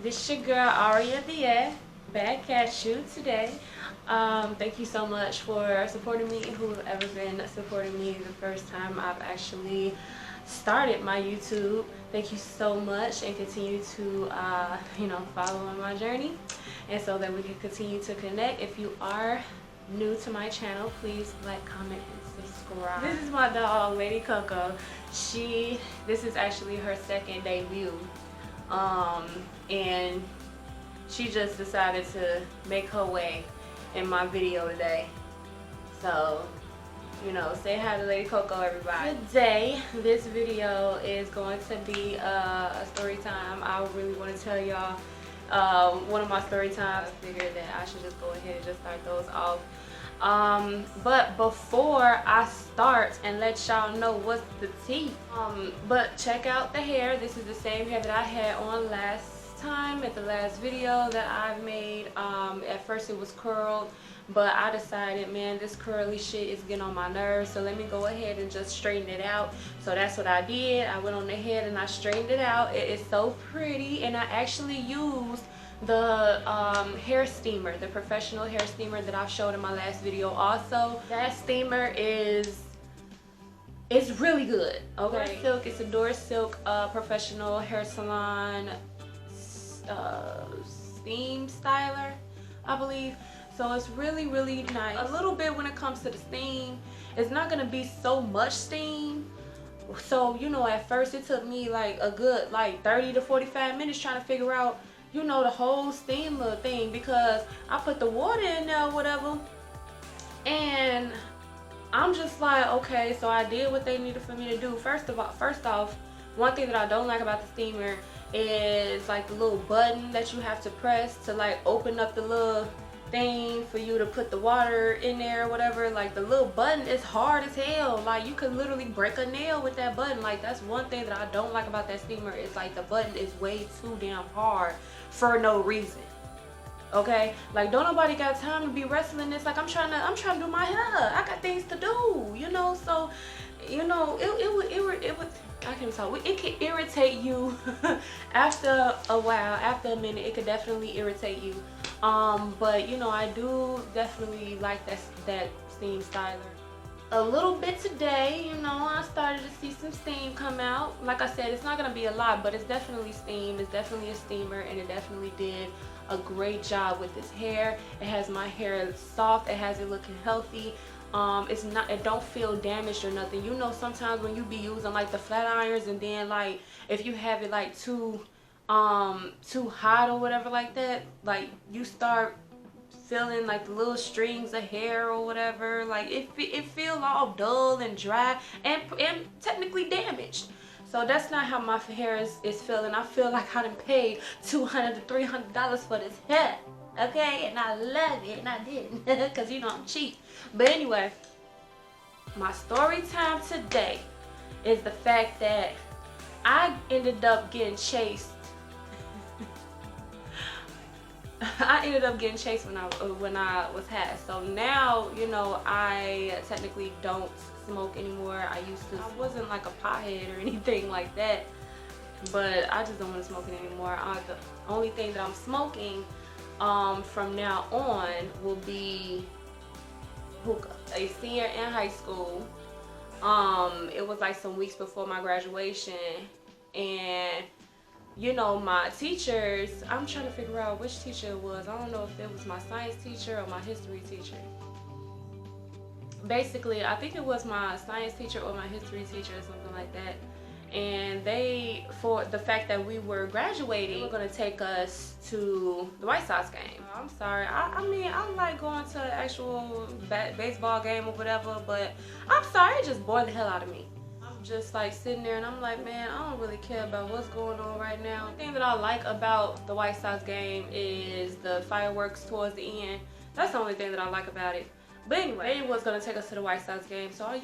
This your girl Aria back at you today. Thank you so much for supporting me. Whoever been supporting me the first time I've actually started my YouTube. Thank you so much, and continue to follow on my journey, and so that we can continue to connect. If you are new to my channel, please like, comment, and subscribe. This is my dog, Lady Coco. This is actually her second debut. And she just decided to make her way in my video today. So, say hi to Lady Coco, everybody. Today, this video is going to be a story time. I really want to tell y'all one of my story times. I figured that I should just go ahead and just start those off. But before I start and let y'all know what's the tea, but check out the hair. This is the same hair that I had on last time at the last video that I made. At first it was curled, but I decided, man, this curly shit is getting on my nerves, so let me go ahead and just straighten it out. So that's what I did. I went on ahead and I straightened it out. It is so pretty, and I actually used the hair steamer, the professional hair steamer that I showed in my last video. Also, that steamer is really good. Okay, Silk. It's a Deesse Silk professional hair salon steam styler, I believe. So it's really nice. A little bit when it comes to the steam, it's not gonna be so much steam. So at first it took me like a good 30 to 45 minutes trying to figure out the whole steam little thing, because I put the water in there or whatever, and I'm just like, okay, so I did what they needed for me to do. First off, one thing that I don't like about the steamer is like the little button that you have to press to open up the little thing for you to put the water in there or whatever. Like, the little button is hard as hell. Like, you could literally break a nail with that button. Like, that's one thing that I don't like about that steamer. It's like the button is way too damn hard for no reason. Okay, like, don't nobody got time to be wrestling this. Like, I'm trying to do my hair. I got things to do, so it would I can't talk. It can irritate you after a while. After a minute, it could definitely irritate you. But I do definitely like that steam styler a little bit today. I started to see some steam come out. Like I said, it's not gonna be a lot, but it's definitely steam. It's definitely a steamer, and it definitely did a great job with this hair. It has my hair soft. It has it looking healthy. It don't feel damaged or nothing. Sometimes when you be using the flat irons, and then if you have it too hot or whatever like that, you start feeling the little strings of hair or whatever. It feels all dull and dry and technically damaged. So that's not how my hair is feeling. I feel like I done paid $200 to $300 for this hair. Okay, and I love it, and I didn't because I'm cheap. But anyway, my story time today is the fact that I ended up getting chased. I ended up getting chased when I was high. So now I technically don't smoke anymore. I wasn't like a pothead or anything like that, but I just don't want to smoke it anymore. The only thing that I'm smoking from now on will be hookah. A senior in high school. It was some weeks before my graduation, and my teachers, I'm trying to figure out which teacher it was. I don't know if it was my science teacher or my history teacher. Basically, I think it was my science teacher or my history teacher or something like that. And they, for the fact that we were graduating, they were going to take us to the White Sox game. I'm sorry. I mean, I like going to an actual baseball game or whatever, but I'm sorry, it just bored the hell out of me. I'm just sitting there, and I'm like, man, I don't really care about what's going on right now. The thing that I like about the White Sox game is the fireworks towards the end. That's the only thing that I like about it. But anyway, they was gonna take us to the White Sox game, so I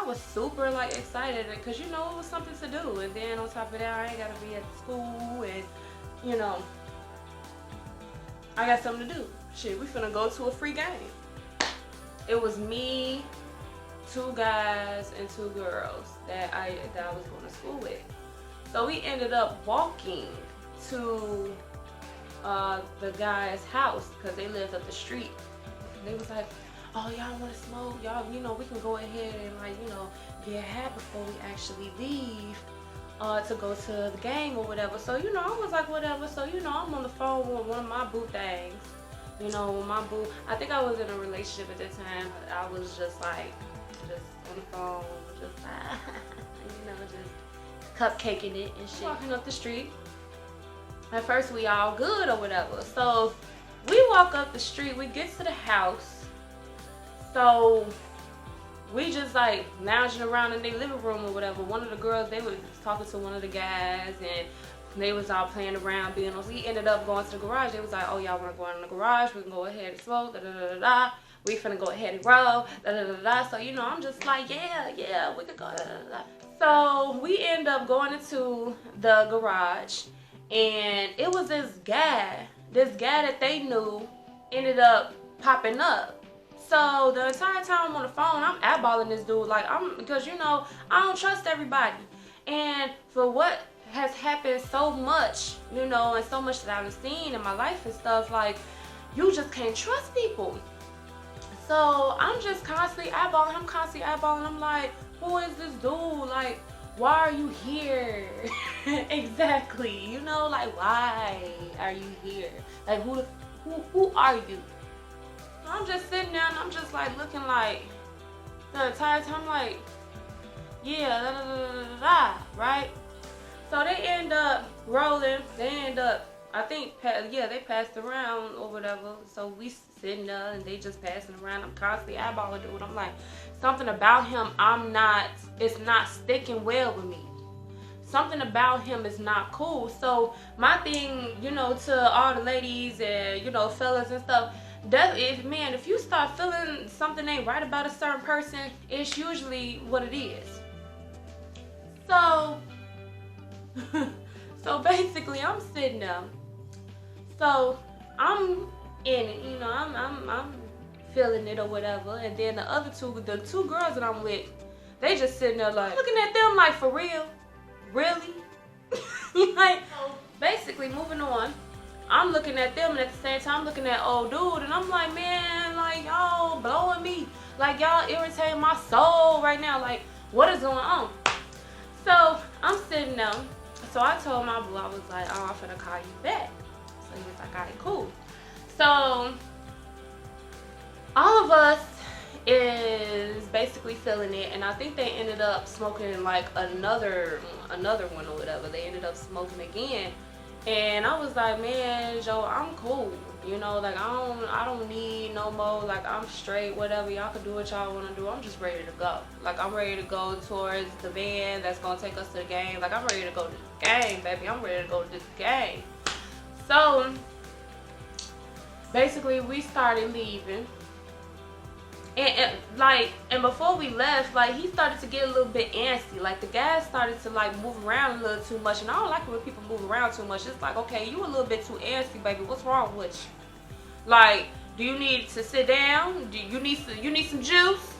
was super excited, because it was something to do. And then on top of that, I ain't gotta be at school, and I got something to do. Shit, we finna go to a free game. It was me, 2 guys, and 2 girls that I was going to school with. So we ended up walking to the guy's house because they lived up the street. They was like, oh, y'all want to smoke? Y'all, you know, we can go ahead and, like, you know, get hat before we actually leave to go to the game or whatever. So, you know, I was like, whatever. So, you know, I'm on the phone with one of my boo things. You know, with my boo. I think I was in a relationship at that time. But I was just like, just on the phone, just, you know, just cupcaking it and shit. Walking up the street. At first, we all good or whatever. So, we walk up the street. We get to the house. So, we just like lounging around in their living room or whatever. One of the girls, they was talking to one of the guys and they was all playing around, being on. We ended up going to the garage. They was like, oh, y'all want to go in the garage? We can go ahead and smoke, da da da da da. We finna go ahead and roll, da da da da. So, you know, I'm just like, yeah, we could go, da da da. So, we end up going into the garage and it was this guy that they knew ended up popping up. So the entire time I'm on the phone, I'm eyeballing this dude, like because you know I don't trust everybody, and for what has happened so much, you know, and so much that I've seen in my life and stuff, like you just can't trust people. So I'm just constantly eyeballing him, I'm like, who is this dude? Like, why are you here? Exactly, you know, like why are you here? Like who are you? I'm just sitting there and I'm just like looking like the entire time, like, yeah, da da da da da, right? So they end up rolling. They end up, I think, they passed around or whatever. So we sitting there and they just passing around. I'm constantly eyeballing dude. I'm like, something about him, it's not sticking well with me. Something about him is not cool. So my thing, you know, to all the ladies and, you know, fellas and stuff, if you start feeling something ain't right about a certain person, it's usually what it is. So basically I'm sitting there. So I'm in it, you know, I'm feeling it or whatever. And then the two girls that I'm with, they just sitting there like looking at them like, for real? Really? Like, so basically moving on. I'm looking at them and at the same time looking at old dude and I'm like, man, like y'all blowing me. Like y'all irritating my soul right now. Like, what is going on? So I'm sitting there. So I told my boo, I was like, oh, I'm finna call you back. So he was like, all right, cool. So all of us is basically feeling it, and I think they ended up smoking like another one or whatever. They ended up smoking again. And I was like, man, Joe, I'm cool. You know, like I don't need no more. Like I'm straight, whatever. Y'all can do what y'all want to do. I'm just ready to go. Like I'm ready to go towards the van that's gonna take us to the game. Like I'm ready to go to the game, baby. I'm ready to go to this game. So basically we started leaving. And before we left, like he started to get a little bit antsy. Like the guys started to like move around a little too much, and I don't like it when people move around too much. It's like, okay, you a little bit too antsy, baby. What's wrong with you? Like, do you need to sit down? Do you need some juice?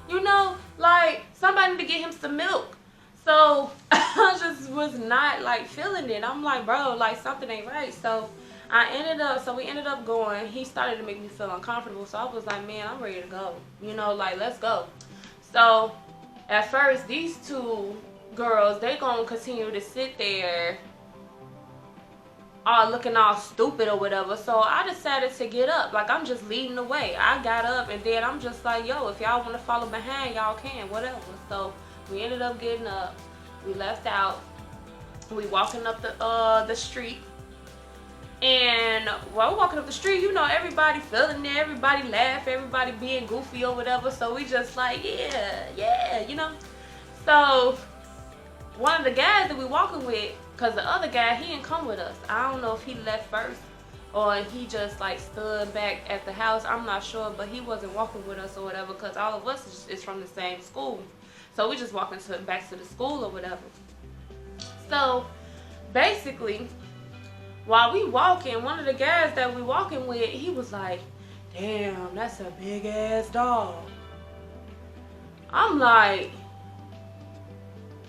You know, like somebody to get him some milk. So I just was not like feeling it. I'm like, bro, like something ain't right. So we ended up going. He started to make me feel uncomfortable. So I was like, man, I'm ready to go. You know, like, let's go. So at first, these two girls, they gonna continue to sit there all looking all stupid or whatever. So I decided to get up. Like, I'm just leading the way. I got up and then I'm just like, yo, if y'all want to follow behind, y'all can, whatever. So we ended up getting up. We left out. We walking up the street. And while we're walking up the street, you know, everybody feeling it, everybody laugh, everybody being goofy or whatever. So we just like, yeah, you know. So one of the guys that we walking with, because the other guy, he didn't come with us. I don't know if he left first or he just like stood back at the house. I'm not sure, but he wasn't walking with us or whatever, because all of us is from the same school. So we just walking back to the school or whatever. So basically, while we walking, one of the guys that we walking with, he was like, damn, that's a big ass dog. I'm like,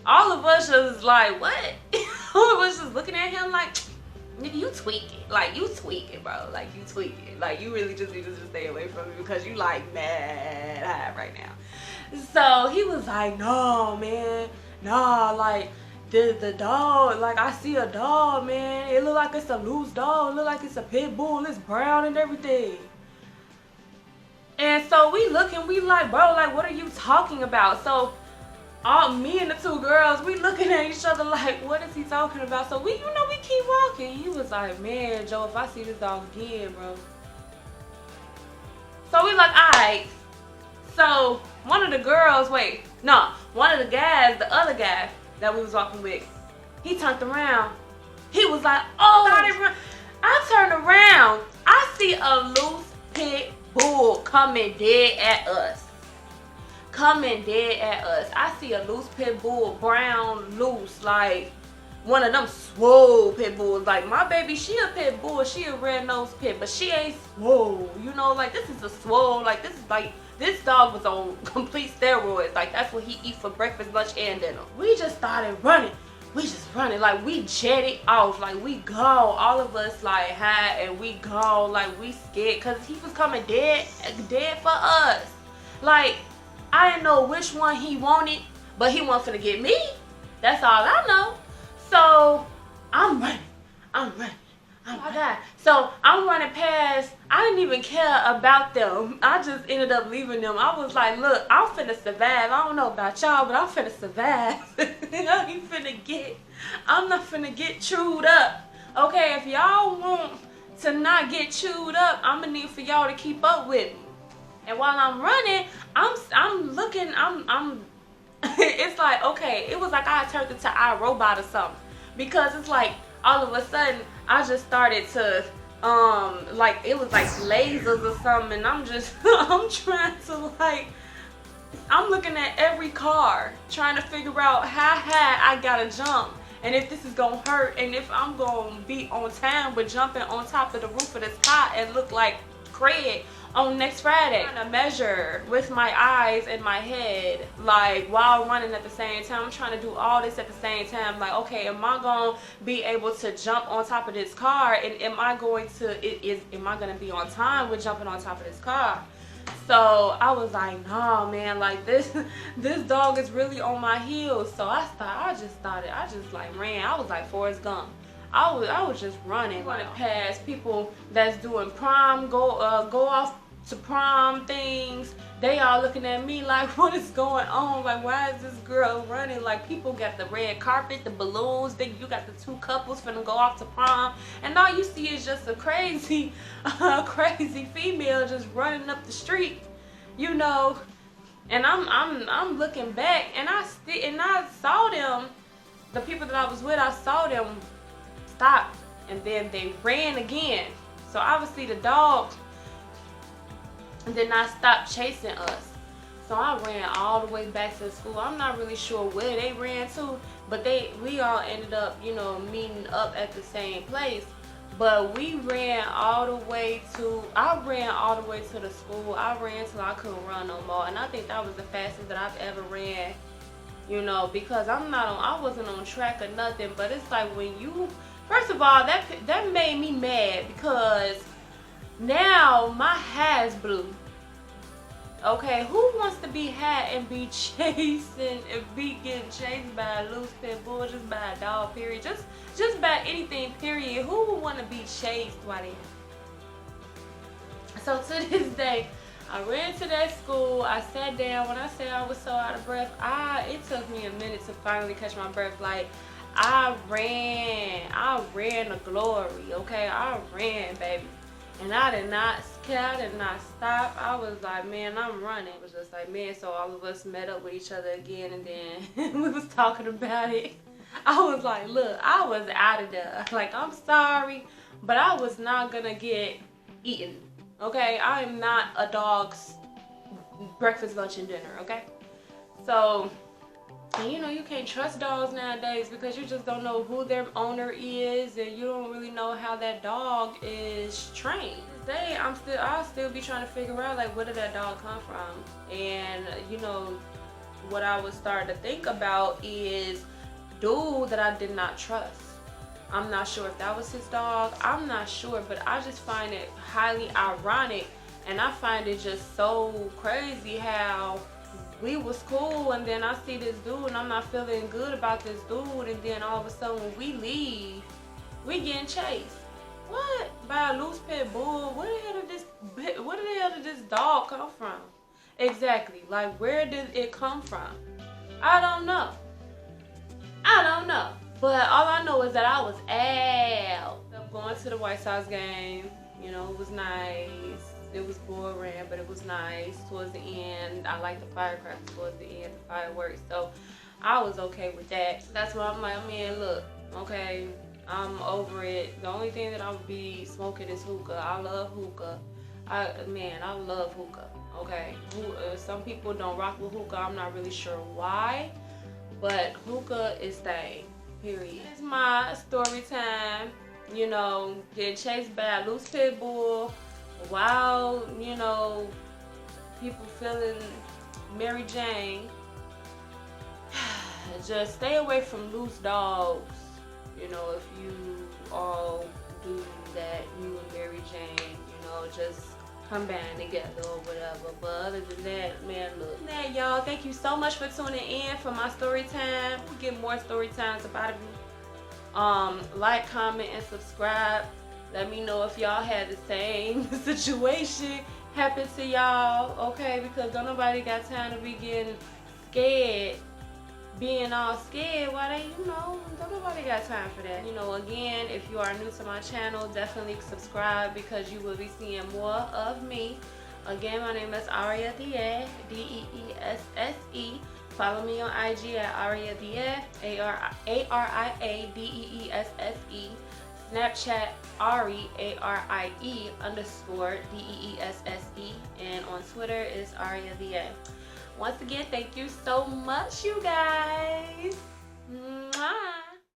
all of us was like, what? All of us just looking at him like, nigga, you tweaking. Like, you tweaking, bro. Like, you tweaking. Like, you really just need to just stay away from me because you like mad high right now. So he was like, no, man. Nah, like, the dog, like, I see a dog, man. It look like it's a loose dog. It look like it's a pit bull. It's brown and everything. And so we looking, we like, bro, like, what are you talking about? So me and the two girls, we looking at each other like, what is he talking about? So we keep walking. He was like, man, Joe, if I see this dog again, bro. So we like, alright. So one of the girls, one of the guys, the other guy that we was walking with, he turned around. He was like, oh, I turned around. I see a loose pit bull coming dead at us. I see a loose pit bull, brown, loose, like one of them swole pit bulls. Like, my baby, she a pit bull, she a red-nosed pit, but she ain't swole. You know, like, this is a swole. Like, this is like, this dog was on complete steroids. Like, that's what he eat for breakfast, lunch, and dinner. We just started running. Like, we jetted off. Like, we gone. All of us, like, high, and we gone. Like, we scared, because he was coming dead for us. Like, I didn't know which one he wanted, but he wasn't finna get me. That's all I know. So, I'm running. Oh my God. So, I'm running past. I didn't even care about them. I just ended up leaving them. I was like, look, I'm finna survive. I don't know about y'all, but I'm finna survive. I'm not finna get chewed up. Okay, if y'all want to not get chewed up, I'm gonna need for y'all to keep up with me. And while I'm running, I'm looking, it's like, okay, it was like I turned into iRobot or something. Because it's like, all of a sudden, I just started to, like, it was like lasers or something, and I'm trying to, like, I'm looking at every car, trying to figure out how high I gotta jump, and if this is gonna hurt, and if I'm gonna be on time with jumping on top of the roof of this car and look like Craig on next Friday. I'm trying to measure with my eyes and my head, like, while running at the same time. I'm trying to do all this at the same time. Like, okay, am I gonna be able to jump on top of this car, and am I gonna be on time with jumping on top of this car? So I was like, nah, man, like, this dog is really on my heels. So I just ran. I was like Forrest Gump. I was just running past people that's doing prom, go off to prom things. They all looking at me like, what is going on? Like, why is this girl running? Like, people got the red carpet, the balloons, then you got the two couples finna go off to prom, and all you see is just a crazy female just running up the street, you know. And I'm looking back, and I saw them, the people that I was with, I saw them stop, and then they ran again. So obviously the dogs did not stop chasing us. So I ran all the way back to school. I'm not really sure where they ran to, but we all ended up, you know, meeting up at the same place. But we ran all the way to, I ran all the way to the school. I ran till I couldn't run no more, and I think that was the fastest that I've ever ran, you know, because I wasn't on track or nothing. But it's like, when you, first of all, that made me mad, because now my hair is blue. Okay, who wants to be high and be chasing and be getting chased by a loose pit bull, just by a dog, period, just by anything, period? Who would want to be chased while they? So to this day, I ran to that school. I sat down. When I said I was so out of breath, it took me a minute to finally catch my breath. Like, I ran the glory, okay? I ran, baby. And I did not stop. I was like, man, I'm running. It was just like, man, so all of us met up with each other again, and then we was talking about it. I was like, look, I was out of there. Like, I'm sorry, but I was not gonna get eaten, okay? I am not a dog's breakfast, lunch, and dinner, okay? So, and you know, you can't trust dogs nowadays, because you just don't know who their owner is, and you don't really know how that dog is trained. Today, I'll still be trying to figure out, like, where did that dog come from? And, you know, what I was starting to think about is dude that I did not trust. I'm not sure if that was his dog. I'm not sure, but I just find it highly ironic, and I find it just so crazy how we was cool, and then I see this dude, and I'm not feeling good about this dude, and then all of a sudden when we leave, we getting chased. What? By a loose pit bull? Where the hell did this dog come from? Exactly. Like, where did it come from? I don't know. I don't know. But all I know is that I was out. Going to the White Sox game, you know, it was nice. It was boring, but it was nice. Towards the end, I liked the firecrackers towards the end, the fireworks. So I was okay with that. That's why I'm like, man, look, okay, I'm over it. The only thing that I would be smoking is hookah. I love hookah. I love hookah. Okay, some people don't rock with hookah. I'm not really sure why, but hookah is thing. Period. It's my story time. You know, getting chased by a loose pit bull while, you know, people feeling Mary Jane. Just stay away from loose dogs. You know, if you all do that, you and Mary Jane, you know, just combine together or whatever. But other than that, man, look. That, y'all, thank you so much for tuning in for my story time. We'll get more story times about it. Like, comment, and subscribe. Let me know if y'all had the same situation happen to y'all, okay? Because don't nobody got time to be getting scared, being all scared. Why they, you know, don't nobody got time for that. You know, again, if you are new to my channel, definitely subscribe because you will be seeing more of me. Again, my name is Aria Deesse, Deesse. Follow me on IG at Ariadeesse, ARIADEESSE. Snapchat Ari, ARIE_DEESSE. And on Twitter is Aria Deesse. Once again, thank you so much, you guys.